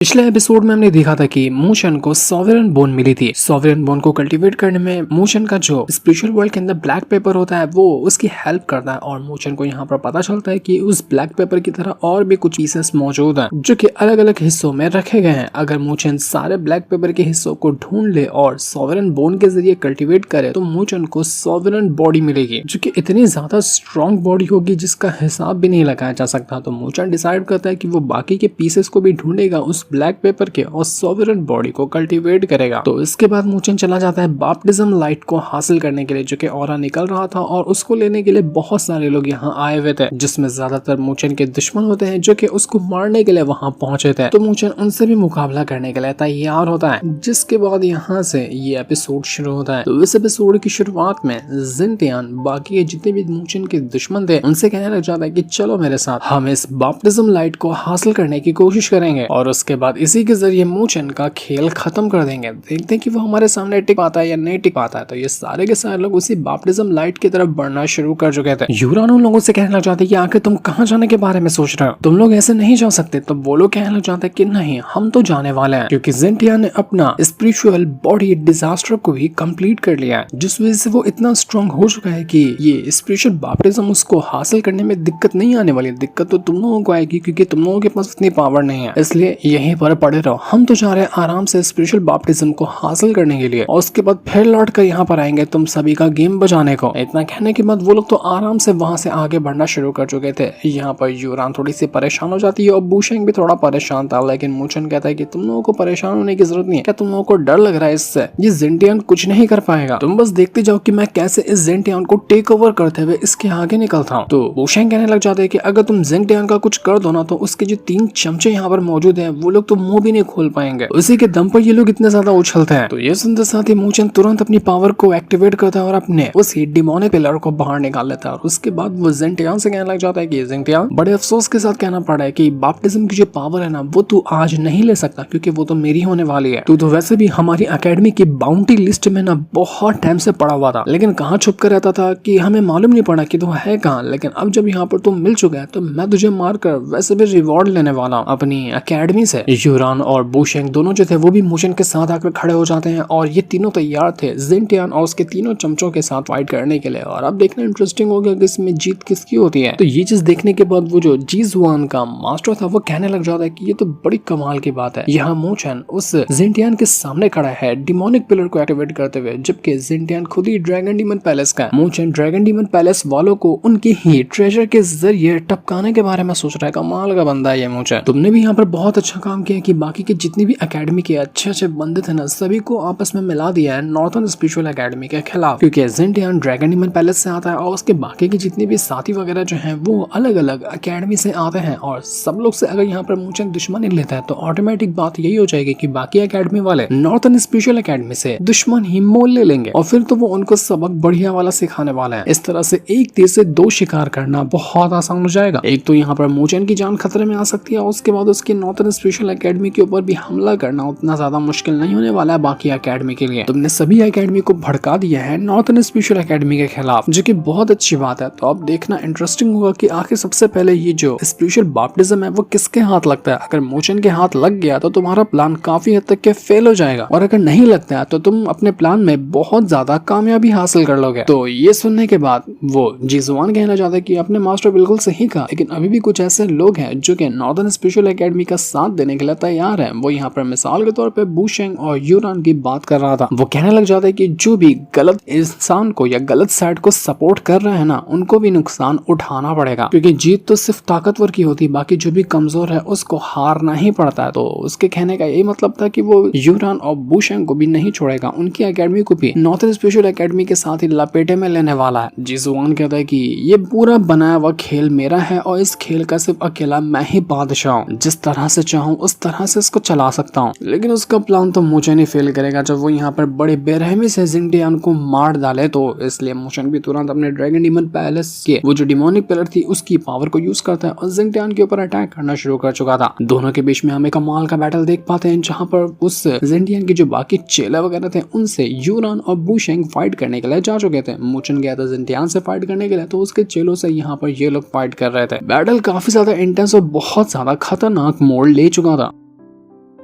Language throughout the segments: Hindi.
पिछले एपिसोड में हमने देखा था कि मूशन को सॉवरेन बोन मिली थी। सॉवरेन बोन को कल्टीवेट करने में मूशन का जो स्पिरिचुअल वर्ल्ड के अंदर ब्लैक पेपर होता है वो उसकी हेल्प करता है और मूशन को यहाँ पर पता चलता है कि उस ब्लैक पेपर की तरह और भी कुछ पीसेस मौजूद हैं जो कि अलग अलग हिस्सों में रखे गए हैं। अगर मूशन सारे ब्लैक पेपर के हिस्सों को ढूंढ ले और सॉवरेन बोन के जरिए कल्टीवेट करे तो मूशन को सॉवरेन बॉडी मिलेगी जो कि इतनी ज्यादा स्ट्रॉन्ग बॉडी होगी जिसका हिसाब भी नहीं लगाया जा सकता। तो मूशन डिसाइड करता है कि वो बाकी के पीसेस को भी ढूंढेगा उस ब्लैक पेपर के और सॉवरेन बॉडी को कल्टीवेट करेगा। तो इसके बाद मूचन चला जाता है बैप्टिज्म लाइट को हासिल करने के लिए जो कि ऑरा निकल रहा था और उसको लेने के लिए बहुत सारे लोग यहाँ आए हुए थे जिसमें ज्यादातर मूचन के दुश्मन होते हैं जो कि उसको मारने के लिए वहाँ पहुंचे थे। तो मूचन उनसे भी मुकाबला करने के लिए तैयार होता है। जिसके बाद यहाँ से ये एपिसोड शुरू होता है। तो इस एपिसोड की शुरुआत में जिनटियान बाकी के जितने भी मूचन के दुश्मन थे उनसे कहने लग जाता है कि चलो मेरे साथ हम इस बैप्टिज्म लाइट को हासिल करने की कोशिश करेंगे और उसके बाद इसी के जरिए मूचन का खेल खत्म कर देंगे। देखते हैं कि वो हमारे सामने टिक पाता है या नहीं टिक पाता है। तो ये सारे के सारे लोग उसी बैप्टिज्म लाइट की तरफ बढ़ना शुरू कर चुके थे। यूरान उन लोगों से कहने लग जाते कि आखिर तुम कहाँ जाने के बारे में सोच रहे हो, तुम लोग ऐसे नहीं जा सकते। तो वो लोग कहने लग जाते कि नहीं हम तो जाने वाले हैं क्योंकि जिनटियान ने अपना स्पिरिचुअल बॉडी डिजास्टर को भी कंप्लीट कर लिया है जिस वजह से वो इतना स्ट्रॉन्ग हो चुका है कि ये स्पिरिचुअल बैप्टिज्म उसको हासिल करने में दिक्कत नहीं आने वाली। दिक्कत तो तुम लोगों को आएगी क्योंकि तुम लोगों के पास इतनी पावर नहीं है, इसलिए यहीं पर पड़े रहो। हम तो जा रहे हैं आराम से स्पिरिचुअल बैप्टिज्म को हासिल करने के लिए और उसके बाद फिर लौट कर यहाँ पर आएंगे तुम सभी का गेम बजाने को। इतना कहने के बाद वो लोग तो आराम से वहां से आगे बढ़ना शुरू कर चुके थे। यहाँ पर यूरान थोड़ी सी परेशान हो जाती है और बूशेंग भी थोड़ा परेशान था, लेकिन मूचन कहता है कि तुम लोगों को परेशान होने की जरूरत नहीं है। क्या तुम लोगों को डर लग रहा है इससे? ये जिनटियान कुछ नहीं कर पाएगा, तुम बस देखते जाओ कि मैं कैसे इस जिनटियान को टेक ओवर करते हुए इसके आगे निकलता हूँ। तो बूशेंग कहने लग जाते हैं कि अगर तुम जिनटियान का कुछ कर दो ना तो उसके जो 3 चमचे यहाँ पर मौजूद है वो लोग तो मुंह भी नहीं खोल पाएंगे। उसी के दम पर ये लोग इतने ज्यादा उछलते हैं। तो ये सुनते साथ ही मूचन तुरंत अपनी पावर को एक्टिवेट करता है और अपने उसी डिमोनिक पिलर को बाहर निकाल लेता है और उसके बाद वो जिनटियान से कहने लग जाता है कि जिनटियान बड़े अफसोस के साथ कहना पड़ा है कि बैप्टिज्म की जो पावर है ना वो तू आज नहीं ले सकता क्योंकि वो तो मेरी होने वाली है। तू तो वैसे भी हमारी एकेडमी की बाउंटी लिस्ट में ना बहुत टाइम से पड़ा हुआ था लेकिन कहाँ छुप कर रहता था कि हमें मालूम नहीं पड़ा कि तू है कहाँ। लेकिन अब जब यहाँ पर तू मिल चुका है तो मैं तुझे मारकर वैसे भी रिवॉर्ड लेने वाला हूँ अपनी एकेडमी से। यूरान और बूशेंग दोनों जो थे वो भी मूचन के साथ आकर खड़े हो जाते हैं और ये तीनों तैयार थे जिनटियान और उसके तीनों चमचों के साथ फाइट करने के लिए। और अब देखना इंटरेस्टिंग हो गया कि इसमें जीत किसकी होती है। तो ये चीज देखने के बाद वो जो जीजुआन का मास्टर था वो कहने लग जाता है कि ये तो बड़ी कमाल की बात है, यहाँ मूचन उस जिनटियान के सामने खड़ा है डिमोनिक पिलर को एक्टिवेट करते हुए जबकि जिनटियान खुद ही ड्रैगन डीमन पैलेस का है। मूचन ड्रैगन डीमन पैलेस वालों को उनके ही ट्रेजर के जरिए टपकाने के बारे में सोच रहा है। कमाल का बंदा है ये मूचन। तुमने भी यहाँ पर बहुत अच्छा काम किया कि बाकी के जितनी भी एकेडमी के अच्छे अच्छे बंदे थे ना सभी को आपस में मिला दिया है नॉर्थन स्पिरिचुअल एकेडमी के खिलाफ क्योंकि जिनटियान ड्रैगन डीमन पैलेस से आता है और उसके बाकी के जितने भी साथी वगैरह जो हैं वो अलग अलग एकेडमी से आते हैं और सब लोग से अगर यहाँ पर मूचन दुश्मनी लेता है तो ऑटोमेटिक बात यही हो जाएगी कि बाकी एकेडमी वाले नॉर्थन स्पिरिचुअल एकेडमी से दुश्मन ही मोल ले लेंगे और फिर तो वो उनको सबक बढ़िया वाला सिखाने वाला है। इस तरह से एक तीर से 2 शिकार करना बहुत आसान हो जाएगा। एक तो यहाँ पर मूचन की जान खतरे में आ सकती है और उसके बाद उसकी नॉर्थन स्पिरिचुअल एकेडमी के ऊपर भी हमला करना उतना ज्यादा मुश्किल नहीं होने वाला है बाकी एकेडमी के लिए। तुमने सभी एकेडमी को भड़का दिया है नॉर्थन स्पिरिचुअल एकेडमी के खिलाफ जो कि बहुत अच्छी बात है। तो अब देखना इंटरेस्टिंग होगा कि आखिर सबसे पहले ये जो स्पिरिचुअल बैप्टिज्म है वो किसके हाथ लगता है। अगर मूचन के हाथ लग गया तो तुम्हारा प्लान काफी हद तक के फेल हो जाएगा और अगर नहीं लगता है तो तुम अपने प्लान में बहुत ज्यादा कामयाबी हासिल कर लोगे। तो ये सुनने के बाद वो जीजुआन कहना चाहता है कि अपने मास्टर बिल्कुल सही कहा, लेकिन अभी भी कुछ ऐसे लोग हैं जो कि नॉर्थन स्पिरिचुअल एकेडमी का साथ देने के लिए तैयार है। वो यहाँ पर मिसाल के तौर पर बूशेंग और यूरान की बात कर रहा था। वो कहने लग जाता है कि जो भी गलत इंसान को या गलत साइड को सपोर्ट कर रहे हैं ना उनको भी नुकसान उठाना पड़ेगा क्योंकि जीत तो सिर्फ ताकतवर की होती है, बाकी जो भी कमजोर है उसको हारना ही पड़ता है। तो उसके कहने का यही मतलब था कि वो यूरान और बूशेंग को भी नहीं छोड़ेगा, उनकी एकेडमी को भी नॉर्थन स्पिरिचुअल एकेडमी के साथ ही लपेटे में लेने वाला है। जीजुआन कहता है कि ये पूरा बनाया हुआ खेल मेरा है और इस खेल का सिर्फ अकेला मैं ही बादशाह हूँ, जिस तरह से चाहूँ उस तरह से इसको चला सकता हूँ। लेकिन उसका प्लान तो मूचन ही फेल करेगा जब वो यहाँ पर बड़े बेरहमी से जिनटियान को मार डाले। तो इसलिए मूचन भी तुरंत अपने ड्रैगन डीमन पैलेस के वो जो डिमोनिक पिलर थी उसकी पावर को यूज करता है और जिनटियान के ऊपर अटैक करना शुरू कर चुका था। दोनों के बीच में हमें कमाल का बैटल देख पाते हैं जहाँ पर उस जिनटियान के जो बाकी चेले वगैरह थे उनसे यूरान और बूशेंग फाइट करने के लिए जा चुके थे। मूचन गया था जिनटियान से फाइट करने के लिए तो उसके चेलों से यहाँ पर ये लोग फाइट कर रहे थे। बैटल काफी ज्यादा इंटेंस और बहुत ज्यादा खतरनाक मोड़ ले चुका था।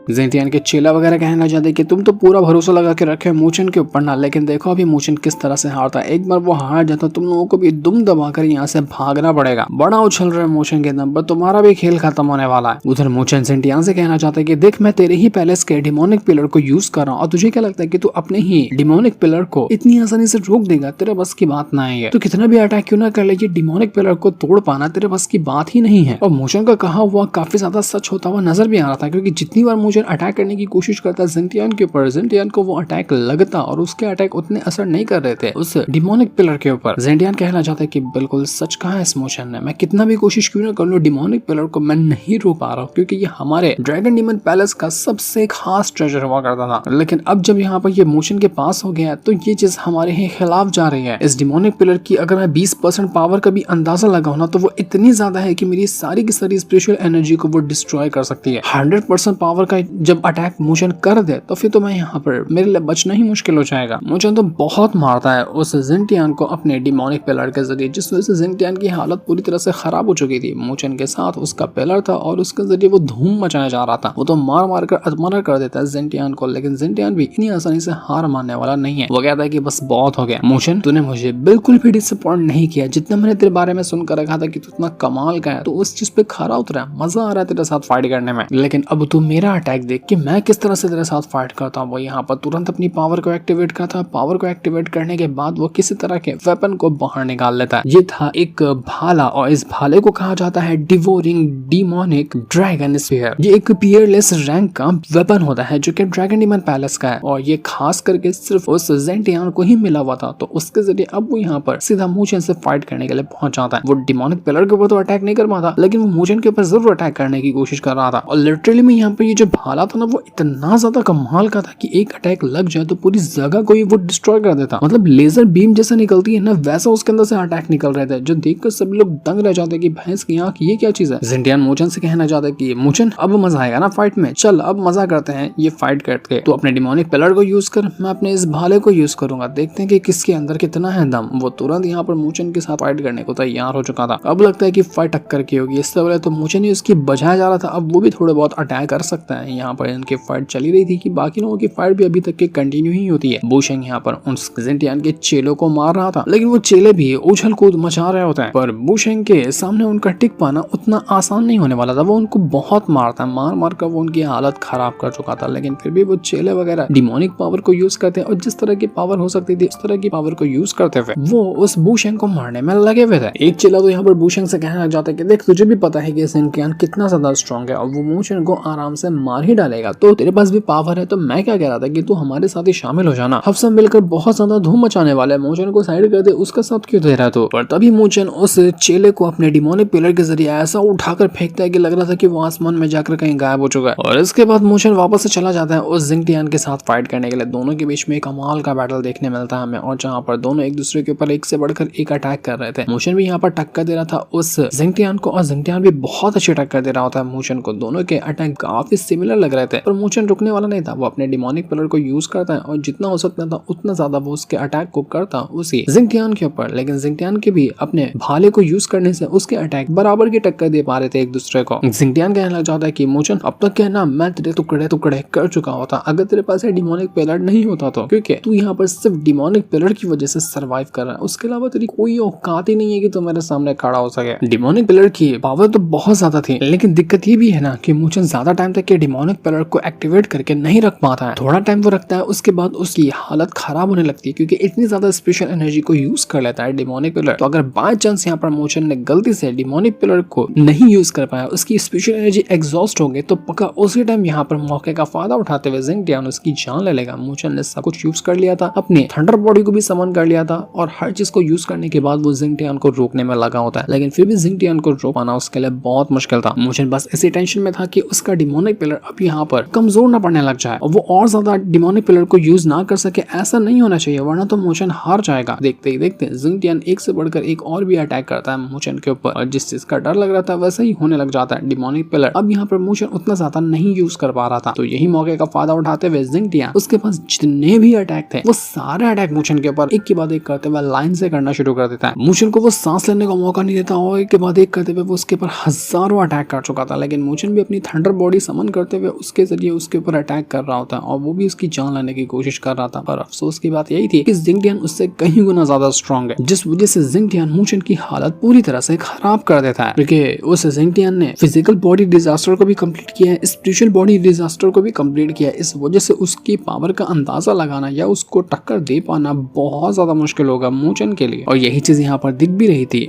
जेंटियान के चेला वगैरह कहने लग जाते कि तुम तो पूरा भरोसा लगा के रखे मूचन के ऊपर ना, लेकिन देखो अभी मूचन किस तरह से हारता है। एक बार वो हार जाता तुम लोगों को भी दुम दबाकर यहाँ से भागना पड़ेगा। बड़ा उछल रहे मूचन के दम पर, तुम्हारा भी खेल खत्म होने वाला है। उधर मूचन जेंटियान से कहना चाहता है कि देख मैं तेरे ही पैलेस के डिमोनिक पिलर को यूज कर रहा हूँ और तुझे क्या लगता है कि तू अपने ही डिमोनिक पिलर को इतनी आसानी से रोक देगा? तेरे बस की बात ना है। तो कितना भी अटैक क्यों ना कर ले, ये डिमोनिक पिलर को तोड़ पाना तेरे बस की बात ही नहीं है। और मूचन का कहा हुआ काफी ज्यादा सच होता हुआ नजर भी आ रहा था, क्योंकि जितनी बार मूचन अटैक करने की कोशिश करता जेंटियान के ऊपर, जेंटियान को वो अटैक लगता और उसके अटैक उतने असर नहीं कर रहे थे उस डिमोनिक पिलर के ऊपर। जेंटियान कहना चाहता है कि बिल्कुल सच कहा है इस मूचन ने, मैं कितना भी कोशिश क्यों ना कर लूं डिमोनिक पिलर को मैं नहीं रोक पा रहा हूँ, क्योंकि ये हमारे ड्रैगन डीमन पैलेस का सबसे खास ट्रेजर हुआ करता था। लेकिन अब जब यहाँ पर ये मूचन के पास हो गया तो ये चीज हमारे ही खिलाफ जा रही है। इस डिमोनिक पिलर की अगर मैं 20% पावर का भी अंदाजा लगाऊं ना तो वो इतनी ज्यादा है कि मेरी सारी की सारी स्पिरिचुअल एनर्जी को वो डिस्ट्रॉय कर सकती है। 100% पावर का जब अटैक मूचन कर दे तो फिर तो मैं यहाँ पर मेरे लिए बचना ही मुश्किल हो जाएगा। मूचन तो बहुत मारता है उस जेंटियान को अपने डिमोनिक पिलर के जरिए, जिस वजह से जेंटियान की हालत पूरी तरह से खराब हो चुकी थी। मूचन के साथ उसका पिलर था और उसके जरिए वो धूम मचाया जा रहा था। वो तो मार मार कर अधमरा कर देता है जेंटियान को, लेकिन जेंटियान भी इतनी आसानी से हार मानने वाला नहीं है। वो कहता है कि बस बहुत हो गया मूचन, तूने मुझे बिल्कुल भी डिसअपॉइंट नहीं किया। जितना मैंने तेरे बारे में सुनकर रखा था कि तू इतना कमाल का है, तो उस चीज पे खरा उतरा, मजा आ रहा है तेरे साथ फाइट करने में। लेकिन अब तू मेरा अटैक देख कि मैं किस तरह से तेरे साथ फाइट करता हूँ। वो यहाँ पर तुरंत अपनी पावर को एक्टिवेट करता है। पावर को एक्टिवेट करने के बाद वो किसी तरह के वेपन को बाहर निकाल लेता है। ये था एक भाला और इस भाले को कहा जाता है डिवोरिंग डिमोनिक ड्रैगन स्पीयर। ये एक पीयरलेस रैंक का वेपन होता है जो कि ड्रैगन डीमन पैलेस का है और ये खास करके सिर्फ उस जेंटियान को ही मिला हुआ था। तो उसके जरिए अब वो यहाँ पर सीधा मूचन से फाइट करने के लिए पहुंच जाता है। वो डिमोनिक पिलर के ऊपर तो अटैक नहीं कर पाता, लेकिन वो मूचन के ऊपर जरूर अटैक करने की कोशिश कर रहा था। और लिटरली में यहाँ पर ये जो भाला था ना वो इतना ज्यादा कमाल का था कि एक अटैक लग जाए तो पूरी जगह को ही वो डिस्ट्रॉय कर देता। मतलब लेजर बीम जैसा निकलती है ना, वैसा उसके अंदर से अटैक निकल रहे थे, जो देखकर सब लोग दंग रह जाते कि भैंस की आंख, ये क्या चीज है। जेंटियान मूचन से कहना चाहता है कि मूचन अब मजा आएगा ना फाइट में, चल अब मजा करते हैं ये फाइट करके। तो अपने डिमोनिक पिलर को यूज कर, मैं अपने इस भाले को यूज करूंगा, देखते हैं कि किसके अंदर कितना है दम। वो तुरंत यहाँ पर मूचन के साथ फाइट करने को तैयार हो चुका था। अब लगता है कि फाइट टक्कर की होगी। इससे पहले तो मूचन ही उसकी बजाया जा रहा था, अब वो भी थोड़े बहुत अटैक कर सकता है। यहाँ पर इनकी फाइट चली रही थी कि बाकी लोगों की फाइट भी अभी तक की कंटिन्यू ही होती है। बूशेंग यहाँ पर उन जेंटियान के चेलों को मार रहा था, लेकिन वो चेले भी उछल कूद मचा रहे होते हैं। पर बूशेंग के सामने उनका टिक पाना उतना आसान नहीं होने वाला था। वो उनको बहुत मारता है, मार मार कर वो उनकी हालत खराब कर चुका था। लेकिन फिर भी वो चेले वगैरह डिमोनिक पावर को यूज करते हैं और जिस तरह की पावर हो सकती थी उस तरह की पावर को यूज करते हुए वो उस बूशेंग को मारने में लगे हुए थे। एक चेला तो यहाँ पर बूशेंग से कहना चाहता है कि देख तुझे भी पता है कि जेंटियान कितना ज्यादा स्ट्रॉन्ग है और वो मूचन को आराम से मार ही डालेगा, तो तेरे पास भी पावर है, तो मैं क्या कह रहा था कि तू हमारे साथ ही शामिल हो जाना। हम सब मिलकर बहुत ज्यादा धूम मचाने वाले, मूचन को साइड कर दे, उसका साथ क्यों दे रहा तो। पर तभी मूचन उस चेले को अपने डिमोनिक पिलर के जरिए ऐसा उठाकर फेंकता है कि लग रहा था कि वो आसमान में जाकर कहीं गायब हो चुका है। और इसके बाद मूचन वापस से चला जाता है उस जेंटियान के साथ फाइट करने के लिए। दोनों के बीच में एक कमाल का बैटल देखने मिलता है हमें, और जहाँ पर दोनों एक दूसरे के ऊपर एक से बढ़कर एक अटैक कर रहे थे। मूचन भी यहाँ पर टक्कर दे रहा था उस जेंटियान को और जेंटियान भी बहुत अच्छी टक्कर दे रहा होता है मूचन को। दोनों के अटैक काफी सिमिलर लग रहे थे, पर मूचन रुकने वाला नहीं था। वो अपने डिमोनिक पिलर को यूज करता है और जितना हो सकता था उतना ज्यादा वो उसके अटैक को करता उसी जेंटियान के ऊपर। लेकिन जेंटियान के भी अपने भाले को यूज करने से उसके अटैक बराबर की टक्कर दे पा रहे थे एक दूसरे को। जेंटियान कहने लग जाता है कि मूचन अब तक कहना मैं तेरे टुकड़े टुकड़े कर चुका होता अगर तेरे पास डिमोनिक पिलर नहीं होता तो, क्योंकि तू यहाँ पर सिर्फ डिमोनिक पिलर की वजह से सर्वाइव कर रहा है, उसके अलावा तेरी कोई औकात ही नहीं है कि तू मेरे सामने खड़ा हो सके। डिमोनिक पिलर की पावर तो बहुत ज्यादा थी, लेकिन दिक्कत ये भी है ना कि मूचन ज्यादा टाइम तक के डिमोनिक पिलर को एक्टिवेट करके नहीं रख पाता है। थोड़ा टाइम वो रखता है, उसके बाद उसकी हालत खराब होने लगती है क्योंकि इतनी ज्यादा स्पेशल एनर्जी को यूज कर लेता है डिमोनिक पिलर। तो अगर बाय चांस यहाँ पर मूचन ने गलती से डिमोनिक पिलर को नहीं यूज कर पाया, उसकी स्पेशल एनर्जी एग्जॉस्ट हो गई, तो पक्का उसी टाइम यहाँ पर मौके का फायदा उठाते हुए जेंटियान उसकी जान ले लेगा। मूचन ने सब कुछ यूज कर लिया था, अपने थंडर बॉडी को भी समन कर लिया था और हर चीज को यूज करने के बाद वो जेंटियान को रोकने में लगा होता है, लेकिन फिर भी जेंटियान को रोक पाना उसके लिए बहुत मुश्किल था। मूचन बस इसी टेंशन में था कि उसका डिमोनिक पिलर अब यहाँ पर कमजोर ना पड़ने लग जाए और वो और ज्यादा डिमोनिक पिलर को यूज ना कर सके। ऐसा नहीं होना चाहिए वरना तो मूचन हार जाएगा। देखते ही देखते जेंटियान एक से बढ़कर एक और भी अटैक करता है मूचन के ऊपर और जिस चीज का डर लग रहा था वैसा ही होने लग जाता है। डिमोनिक पिलर अब यहाँ पर मूचन उतना ज्यादा नहीं यूज कर पा रहा था, तो यही मौके का फायदा उठाते हुए जेंटियान उसके पास जितने भी अटैक थे वो सारे अटैक मूचन के ऊपर एक के बाद एक करते हुए लाइन से करना शुरू कर देता है। मूचन को वो सांस लेने का मौका नहीं देता और एक के बाद एक करते हुए वो उसके ऊपर हजारों अटैक कर चुका था, लेकिन मूचन भी अपनी थंडर बॉडी समन करते करते हुए उसके जरिए उसके ऊपर अटैक कर रहा होता है और वो भी उसकी जान लेने की कोशिश कर रहा था। पर अफसोस की बात यही थी कि जिंगटियान उससे कहीं गुना ज्यादा स्ट्रॉन्ग है, जिस वजह से जिंगटियान मूचन की हालत पूरी तरह से खराब कर देता है। क्योंकि उस जिंगटियान ने फिजिकल बॉडी डिजास्टर को भी कंप्लीट किया है, स्पिरिचुअल बॉडी डिजास्टर को भी कंप्लीट किया है। इस वजह से उसकी पावर का अंदाजा लगाना या उसको टक्कर दे पाना बहुत ज्यादा मुश्किल होगा मूचन के लिए, और यही चीज यहाँ पर दिख भी रही थी।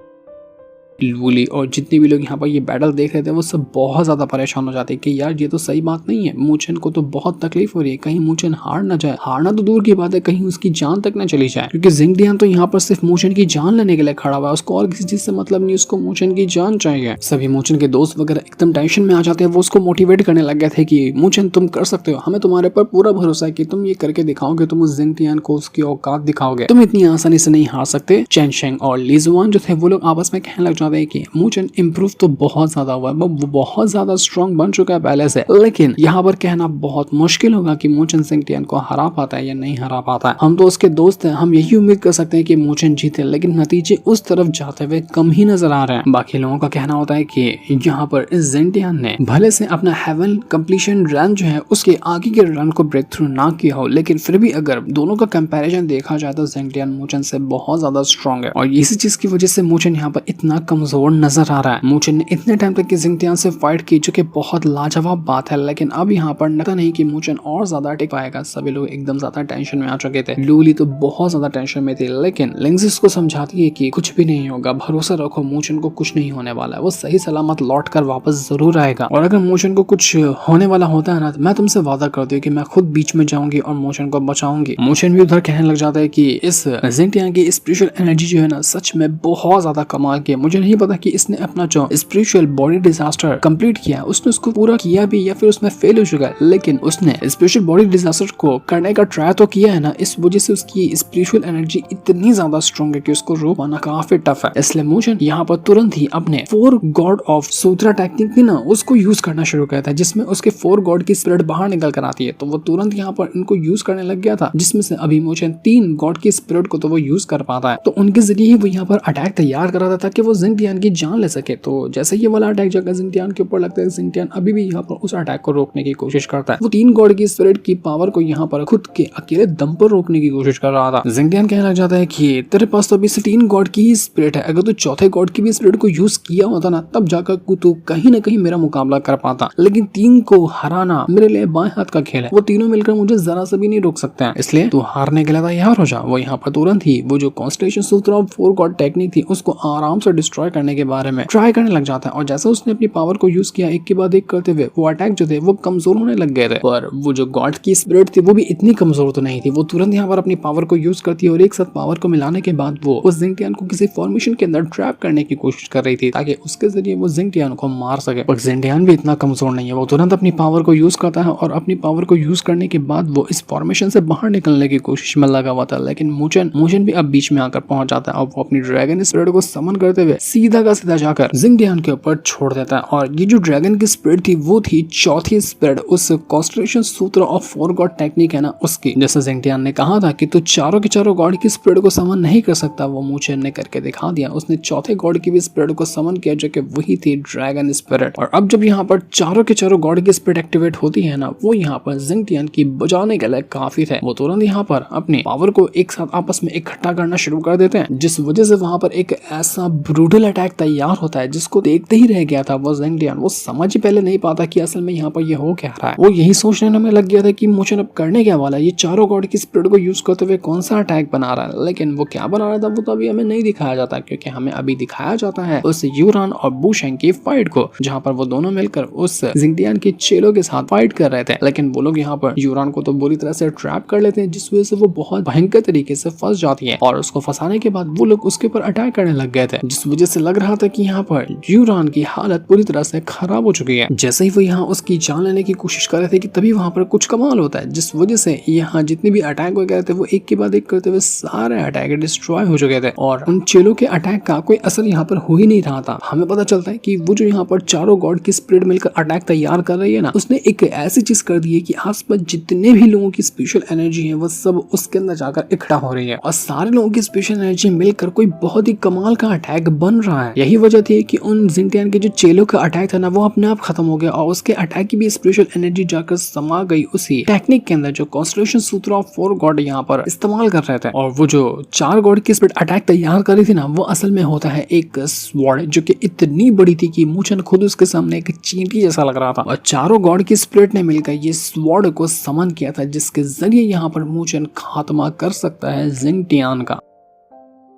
लूली और जितने भी लोग यहाँ पर ये बैटल देख रहे थे वो सब बहुत ज्यादा परेशान हो जाते कि यार ये तो सही बात नहीं है, मूचन को तो बहुत तकलीफ हो रही है, कहीं मूचन हार ना जाए। हारना तो दूर की बात है, कहीं उसकी जान तक ना चली जाए, क्योंकि जिंगटियान तो यहाँ पर सिर्फ मूचन की जान लेने के लिए खड़ा हुआ है, उसको और किसी चीज से मतलब नहीं, उसको मूचन की जान चाहिए। सभी मूचन के दोस्त वगैरह एकदम टेंशन में आ जाते हैं, वो उसको मोटिवेट करने लग गए थे कि मूचन तुम कर सकते हो, हमें तुम्हारे पर पूरा भरोसा है कि तुम ये करके दिखाओगे, तुम उस जिंगटियान को उसकी औकात दिखाओगे, तुम इतनी आसानी से नहीं हार सकते। चेन शेंग और ली जुआन जो थे वो लोग आपस में कहने लग जाते हैं कि मूचन इम्प्रूव तो बहुत ज्यादा हुआ है, वो बहुत ज्यादा स्ट्रॉन्ग बन चुका है पहले से, लेकिन यहाँ पर कहना बहुत मुश्किल होगा कि मूचन जिंगटियान को हरा पाता है या नहीं हरा पाता है। हम तो उसके दोस्त हैं, हम यही उम्मीद कर सकते हैं कि मूचन जीते, लेकिन नतीजे उस तरफ जाते हुए कम ही नजर आ रहे हैं। बाकी लोगों का कहना होता है कि यहाँ पर इस जिंगटियान ने भले से अपना हेवन कंप्लीशन रन जो है उसके आगे के रन को ब्रेक थ्रू ना किया हो, लेकिन फिर भी अगर दोनों का कंपैरिजन देखा जाए तो जिंगटियान मूचन से बहुत ज्यादा स्ट्रॉन्ग है, और इसी चीज की वजह से मूचन यहाँ पर इतना कमजोर नजर आ रहा है। मूचन ने इतने टाइम तक जिंगटियान से फाइट की जो कि बहुत लाजवाब बात है, लेकिन अब यहाँ पर लगता नहीं कि मूचन और ज्यादा टिक पाएगा। सभी लोग एकदम ज्यादा टेंशन में आ चुके थे, लूली तो बहुत ज्यादा टेंशन में थी, लेकिन लिंग्जिस को समझाती है कि कुछ भी नहीं होगा, भरोसा रखो, मूचन को कुछ नहीं होने वाला है, वो सही सलामत लौट कर वापस जरूर आएगा, और अगर मूचन को कुछ होने वाला होता है ना तो मैं तुमसे वादा करती हूँ कि मैं खुद बीच में जाऊंगी और मूचन को बचाऊंगी। मूचन भी उधर कहने लग जाता है कि इस जिंगटियान की स्पिरिचुअल एनर्जी जो है ना सच में बहुत ज्यादा कमाल की है, मुझे नहीं पता कि इसने अपना जो स्पिरिचुअल बॉडी डिजास्टर कंप्लीट किया उसने उसको पूरा किया भी या फिर उसमें फेल हो चुका है, लेकिन उसने स्पिरिचुअल बॉडी डिजास्टर को करने का ट्राई तो किया है ना, इस वजह से उसकी स्पिरिचुअल एनर्जी इतनी ज्यादा स्ट्रॉन्ग है कि उसको रोक पाना काफी टफ है। इसलिए मूचन यहाँ पर तुरंत ही अपने 4 गॉड ऑफ सूत्रा टेक्निक थी ना उसको यूज करना शुरू करता है, जिसमें उसके 4 गॉड की स्पिरिट बाहर निकल कर आती है, तो वो तुरंत यहाँ पर इनको यूज करने लग गया था, जिसमें से अभी मूचन 3 गॉड की स्पिरिट को तो वो यूज कर पाता है, तो उनके जरिए ही वो यहाँ पर अटैक तैयार कर रहा था ताकि वो जिंगटियान की जान ले सके। तो जैसे ये वाला अटैक जाकर जिंगटियान के ऊपर लगता है, जिंगटियान अभी भी यहाँ पर उस अटैक को रोकने की कोशिश करता है, वो 3 गॉड की स्पिरिट की पावर को यहाँ पर खुद के अकेले दम पर रोकने की कोशिश कर रहा था। जिंगटियान कहने लग जाता है कि तेरे पास तो अभी से 3 गॉड की ही स्पिरिट है, अगर तू चौथे गॉड की भी स्पिरिट को यूज किया होता ना तब जाकर तू कहीं ना कहीं मेरा मुकाबला कर पाता, लेकिन 3 को हराना मेरे लिए बाएं हाथ का खेल है, वो तीनों मिलकर मुझे जरा सा भी नहीं रोक सकते हैं, इसलिए तू हारने के लिए तैयार हो जा। वो यहाँ पर तुरंत ही वो जो कॉन्स्टेलेशन सूत्र ऑफ 4 गॉड टेक्निक थी उसको आराम से डिस्ट्रॉय करने के बारे में ट्राई करने लग जाता है, और जैसा उसने अपनी पावर को यूज किया एक के बाद एक करते हुए वो अटैक जो थे वो कमजोर होने लग गए थे, पर वो जो गॉड की स्पिरिट थी वो भी इतनी कमजोर तो नहीं थी, वो तुरंत यहाँ पर अपनी पावर को यूज करती है और एक साथ पावर को मिलाने के बाद वो उस जिंगटियान को किसी फॉर्मेशन के अंदर ट्रैप करने की कोशिश कर रही थी ताकि उसके जरिए वो जिंगटियान को मार सके, पर जिंगटियान भी इतना कमजोर नहीं है, वो तुरंत अपनी पावर को यूज करता है और अपनी पावर को यूज करने के बाद वो इस फॉर्मेशन से बाहर निकलने की कोशिश में लगा हुआ था, लेकिन मूचन भी अब बीच में आकर पहुंच जाता है और वो अपनी ड्रैगन स्पिरिट को समन करते हुए सीधा का सीधा जाकर जिंगटियान के ऊपर छोड़ देता है, और ये जो ड्रैगन की स्पिरिट थी वो थी चौथी स्पिरिट उस कॉन्स्टेलेशन सूत्र ऑफ 4 गॉड टेक्निक है ना उसकी। जैसे जिंगटियान ने कहा था कि तू चारों के चारों गॉड की स्पिरिट को समन नहीं कर सकता, वो मूचन ने करके दिखा दिया, उसने चौथे गॉड की भी स्पिरिट को समन किया जो कि वही थी ड्रैगन स्पिरिट, और अब जब यहाँ पर चारों के चारों गॉड की स्पिरिट एक्टिवेट होती है ना वो यहाँ पर जिंगटियान की बचाने के लिए काफी थे, वो तुरंत यहाँ पर अपनी पावर को एक साथ आपस में इकट्ठा करना शुरू कर देते हैं, जिस वजह से वहां पर एक ऐसा ब्रूटल अटैक तैयार होता है जिसको देखते ही रह गया था वो जिंगटियान, वो समझ ही पहले नहीं पाता कि असल में यहाँ पर ये हो क्या रहा है, वो यही सोचने में लग गया था कि मूचन अब करने क्या वाला है, ये चारों गॉड की स्पिरिट को यूज करते हुए कौन सा अटैक बना रहा है, लेकिन वो क्या बना रहा था वो तो अभी हमें नहीं दिखाया जाता, क्योंकि हमें अभी दिखाया जाता है उस यूरान और बूशेंग की फाइट को, जहाँ पर वो दोनों मिलकर उस जिंगटियान के चेलों के साथ फाइट कर रहे थे, लेकिन वो लोग यहाँ पर यूरान को तो बुरी तरह से ट्रैप कर लेते हैं, जिस वजह से वो बहुत भयंकर तरीके से फंस जाती है, और उसको फंसाने के बाद वो लोग उसके ऊपर अटैक करने लग गए थे, जिस वजह से लग रहा था कि यहाँ पर यूरान की हालत पूरी तरह से खराब हो चुकी है। जैसे ही वो यहाँ उसकी जान लेने की कोशिश कर रहे थे कि तभी वहां पर कुछ कमाल होता है, जिस वजह से यहाँ जितने भी अटैक वगैरह थे वो एक के बाद एक करते हुए सारे अटैक डिस्ट्रॉय हो चुके थे, और उन चेलों के अटैक का कोई असर यहाँ पर हो ही नहीं रहा था। हमें पता चलता है कि वो जो यहाँ पर चारों गॉड की स्पिरिट मिलकर अटैक तैयार कर रही है ना, उसने एक ऐसी चीज कर दी है कि आसपास जितने भी लोगों की स्पेशल एनर्जी है वो सब उसके अंदर जाकर इकट्ठा हो रही है, और सारे लोगों की स्पेशल एनर्जी मिलकर कोई बहुत ही कमाल का अटैक बन बन रहा है। यही वजह थी कि उन जिंटियान के जो चेलों का अटैक था ना वो अपने आप खत्म हो गया और उसके अटैक की भी स्पिरिचुअल एनर्जी जाकर समा गई उसी टेक्निक के अंदर जो कॉन्स्टलेशन सूत्र ऑफ 4 गॉड यहाँ पर इस्तेमाल कर रहे थे। और वो जो 4 गॉड की स्पिरिट अटैक तैयार करी थी ना वो असल में होता है एक स्वॉर्ड जो कि इतनी बड़ी थी कि मूचन खुद उसके सामने एक चींटी जैसा लग रहा था। और चारों गॉड की स्पिरिट ने मिलकर ये स्वॉर्ड को समन किया था जिसके जरिए यहाँ पर मूचन खात्मा कर सकता है जिंटियान का।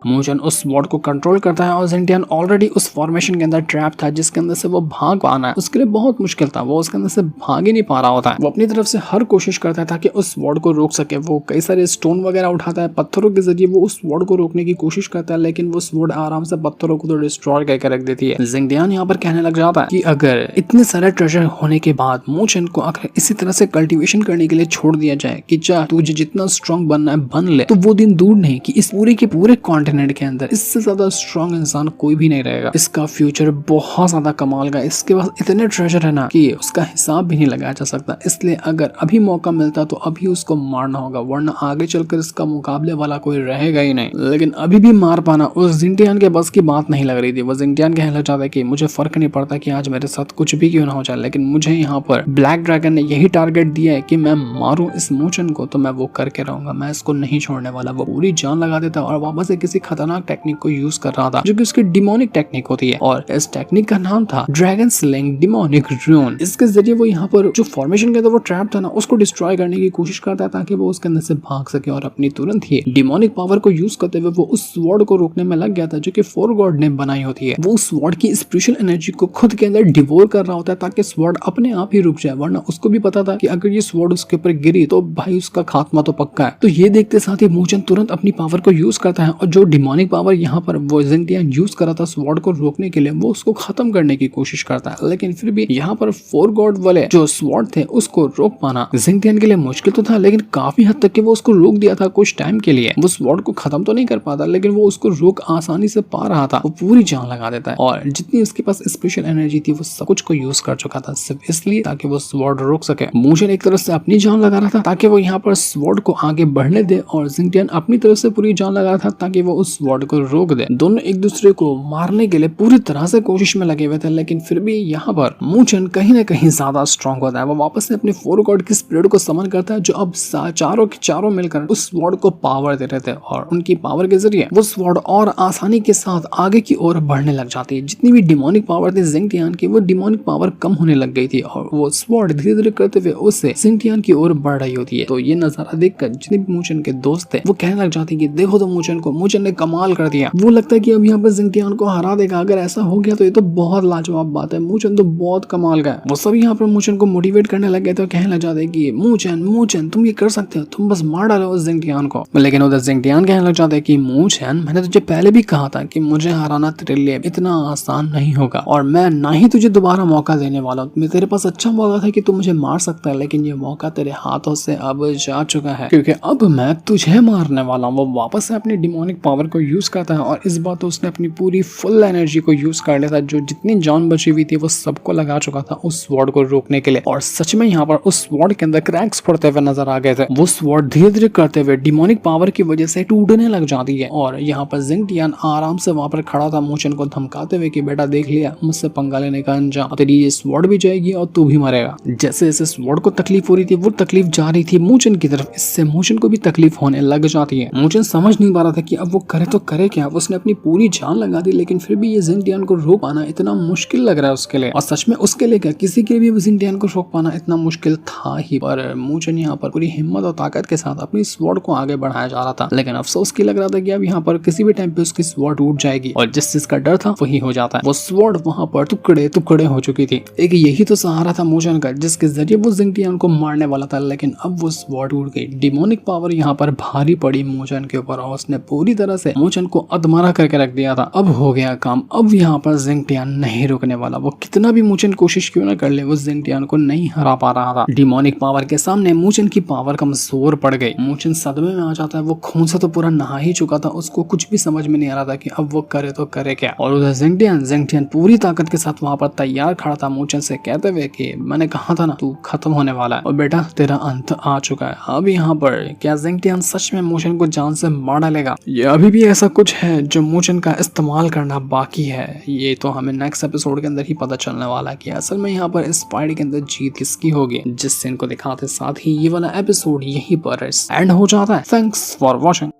मूचन उस स्वॉर्ड को कंट्रोल करता है और जिंटियान ऑलरेडी उस फॉर्मेशन के अंदर ट्रैप था जिसके अंदर से वो भाग पाना है उसके लिए बहुत मुश्किल था। वो उसके अंदर से भाग ही नहीं पा रहा होता है। वो अपनी तरफ से हर कोशिश करता था कि उस स्वॉर्ड को रोक सके। वो कई सारे स्टोन वगैरह उठाता है, पत्थरों के जरिए वो उस स्वॉर्ड को रोकने की कोशिश करता है, लेकिन वो स्वॉर्ड आराम से पत्थरों को तो डिस्ट्रॉय करके रख देती है। जिंटियान यहाँ पर कहने लग जाता है कि अगर इतने सारे ट्रेजर होने के बाद मूचन को अगर इसी तरह से कल्टीवेशन करने के लिए छोड़ दिया जाए कि चाह तुझे जितना स्ट्रॉन्ग बनना है बन ले, तो वो दिन दूर नहीं कि इस पूरे के पूरे कॉन्टिनेंट के अंदर इससे ज्यादा स्ट्रॉन्ग इंसान कोई भी नहीं रहेगा। इसका फ्यूचर बहुत ज्यादा कमाल का, इसके पास इतने ट्रेजर है ना कि उसका हिसाब भी नहीं लगाया जा सकता। इसलिए अगर अभी मौका मिलता तो अभी उसको मारना होगा, वरना आगे चलकर इसका मुकाबले वाला कोई रहेगा ही नहीं। लेकिन अभी भी मार पाना उस जिंटियान के बस की बात नहीं लग रही थी। वो जिंटियान कहने लग जाता है कि मुझे फर्क नहीं पड़ता कि आज मेरे साथ कुछ भी क्यों ना हो जाए, लेकिन मुझे यहाँ पर ब्लैक ड्रैगन ने यही टारगेट दिया है कि मैं मारूं इस मूचन को, तो मैं वो करके रहूंगा, मैं इसको नहीं छोड़ने वाला। वो पूरी जान लगा देता और वापस से किसी खतरनाक टेक्निक को यूज कर रहा था जो कि उसकी डिमोनिक टेक्निक होती है और इस टेक्निक का नाम था ड्रैगन स्लेइंग डिमोनिक रून। इसके जरिए वो यहाँ पर जो फॉर्मेशन के अंदर वो ट्रैप था ना उसको डिस्ट्रॉय करने की कोशिश करता है ताकि वो उसके अंदर से भाग सके और अपनी तुरंत ही डिमोनिक पावर को यूज करते हुए वो उस स्वॉर्ड को रोकने में लग गया था जो कि 4 गॉड ने बनाई होती है। वो उस स्वॉर्ड की स्पिरिचुअल एनर्जी को खुद के अंदर डिवोर कर रहा होता है ताकि स्वॉर्ड अपने आप ही रुक जाए, वरना उसको भी पता था कि अगर ये स्वॉर्ड उसके ऊपर गिरी तो भाई उसका खात्मा तो पक्का है। तो ये देखते साथ ही मूचन तुरंत अपनी पावर को यूज करता है और जो डिमोनिक पावर यहाँ पर वो जिंटियान यूज करा था स्वॉर्ड को रोकने के लिए वो उसको खत्म करने की कोशिश करता है। लेकिन फिर भी यहाँ पर 4 गॉड वाले जो स्वॉर्ड थे उसको रोक पाना जिंटियान के लिए मुश्किल तो था, लेकिन काफी हद तक कि वो उसको रोक दिया था कुछ टाइम के लिए। वो स्वॉर्ड को खत्म तो नहीं कर पाता लेकिन वो उसको रोक आसानी से पा रहा था। वो पूरी जान लगा देता है और जितनी उसके पास स्पेशल एनर्जी थी वो सब कुछ को यूज कर चुका था सिर्फ इसलिए ताकि वो स्वॉर्ड रोक सके। मूचन एक तरफ से अपनी जान लगा रहा था ताकि वो यहाँ पर स्वॉर्ड को आगे बढ़ने दे और जिंटियान अपनी तरफ से पूरी जान लगा रहा था ताकि वो उस स्वॉर्ड को रोक दे। दोनों एक दूसरे को मारने के लिए पूरी तरह से कोशिश में लगे हुए थे, लेकिन फिर भी यहाँ पर मूचन कहीं ना कहीं ज्यादा स्ट्रॉन्ग होता है। वो वापस से अपने 4 गॉड की स्पिरिट को समन करता है जो अब चारों के चारों मिलकर उस स्वॉर्ड को पावर दे रहे थे और उनकी पावर के जरिए वो स्वॉर्ड और आसानी के साथ आगे की ओर बढ़ने लग जाती है। जितनी भी डिमोनिक पावर थी जिंटियान की वो डिमोनिक पावर कम होने लग गई थी और वो स्वॉर्ड धीरे धीरे करते हुए उससे जिंटियान की ओर बढ़ रही होती है। तो ये नजारा देखकर जितने भी मूचन के दोस्त थे वो कहने लग जाते हैं कि देखो तो मूचन को, मूचन ने कमाल कर दिया। वो लगता है कि अब यहाँ पर जिंटियान को हरा देगा। अगर ऐसा हो गया तो ये तो बहुत लाजवाब बात है, मूचन तो बहुत कमाल का है। वो सब यहाँ पर मूचन को मोटिवेट करने लग गए थे और कहने लग जाते हैं कि मूचन मूचन तुम ये कर सकते हो, तुम बस मार डालो उस जिंटियान को। लेकिन उधर जिंटियान कहने लग जाते हैं कि मूचन मैंने तुझे पहले भी कहा था कि मुझे हराना तेरे लिए इतना आसान नहीं होगा और मैं ना ही तुझे दोबारा मौका देने वाला हूँ। तेरे पास अच्छा मौका था कि तू मुझे मार सकता है, लेकिन ये मौका तेरे हाथों से अब जा चुका है क्योंकि अब मैं तुझे मारने वाला हूँ। वो वापस से अपनी डिमोनिक पावर को यूज करता है और इस बार तो उसने अपनी पूरी फुल एनर्जी को यूज कर लिया था। जो जितनी जान बची हुई थी वो सबको लगा चुका था उस स्वॉर्ड को रोकने के लिए और सच में यहाँ पर उस स्वॉर्ड के अंदर क्रैक्स पड़ते हुए नजर आ गए थे। वो स्वॉर्ड धीरे धीरे करते हुए डिमोनिक पावर की वजह से टूटने लग जाती है और यहाँ पर जिंटियान आराम से वहां पर खड़ा था मूचन को धमकाते हुए कि बेटा देख लिया मुझसे पंगा लेने का अंजाम, तेरी ये स्वॉर्ड भी जाएगी और तू भी मरेगा। जैसे जैसे स्वॉर्ड को तकलीफ हो रही थी वो तकलीफ जा रही थी मूचन की तरफ, इससे मूचन को भी तकलीफ होने लग जाती है। मूचन समझ नहीं पा रहा था कि अब वो करे तो करे क्या। उसने अपनी पूरी जान लगा दी लेकिन फिर भी ये जिंटियान को रोक पाना इतना मुश्किल लग रहा है उसके लिए। और सच में उसके लिए क्या, किसी के भी जिंटियान को रोक पाना इतना मुश्किल था ही। पर मूचन यहाँ पर पूरी हिम्मत और ताकत के साथ अपनी स्वॉर्ड को आगे बढ़ाया जा रहा था, लेकिन अफसोस की लग रहा था कि अब यहाँ पर किसी भी टाइम पे उसकी स्वॉर्ड टूट जाएगी और जिस चीज का डर था वही हो जाता है। वो स्वॉर्ड वहाँ पर टुकड़े टुकड़े हो चुकी थी। एक यही तो सहारा था मूचन का जिसके जरिए वो जिंटियान को मारने वाला था, लेकिन अब वो स्वॉर्ड टूट गई। डिमोनिक पावर यहाँ पर भारी पड़ी मूचन के ऊपर और उसने पूरी तरह से मूचन को अधमरा करके रख दिया था। अब हो गया काम, अब यहाँ पर जिंटियान नहीं रुकने वाला। वो कितना भी मूचन कोशिश क्यों न कर ले वो जिंटियान को नहीं हरा पा रहा था। डिमोनिक पावर के सामने मूचन की पावर कमजोर पड़ गई। मूचन सदमे में आ जाता है। वो खून से तो पूरा नहा ही चुका था, उसको कुछ भी समझ में नहीं आ रहा था कि अब वो करे तो करे क्या। और उधर जिंटियान पूरी ताकत के साथ वहां पर तैयार खड़ा था मूचन से कहते हुए कि मैंने कहा था ना तू खत्म होने वाला है और बेटा तेरा अंत आ चुका है। अब यहाँ पर क्या जिंटियान सच में मूचन को जान से मार डालेगा या अभी भी ऐसा कुछ है जो मूचन का इस्तेमाल करना बाकी है। ये तो हमें नेक्स्ट एपिसोड के अंदर ही पता चलने वाला है कि असल में यहाँ पर इस फाइट के अंदर जीत किसकी होगी, जिससे इनको दिखाते साथ ही ये वाला एपिसोड यहीं पर एंड हो जाता है। Thanks for watching.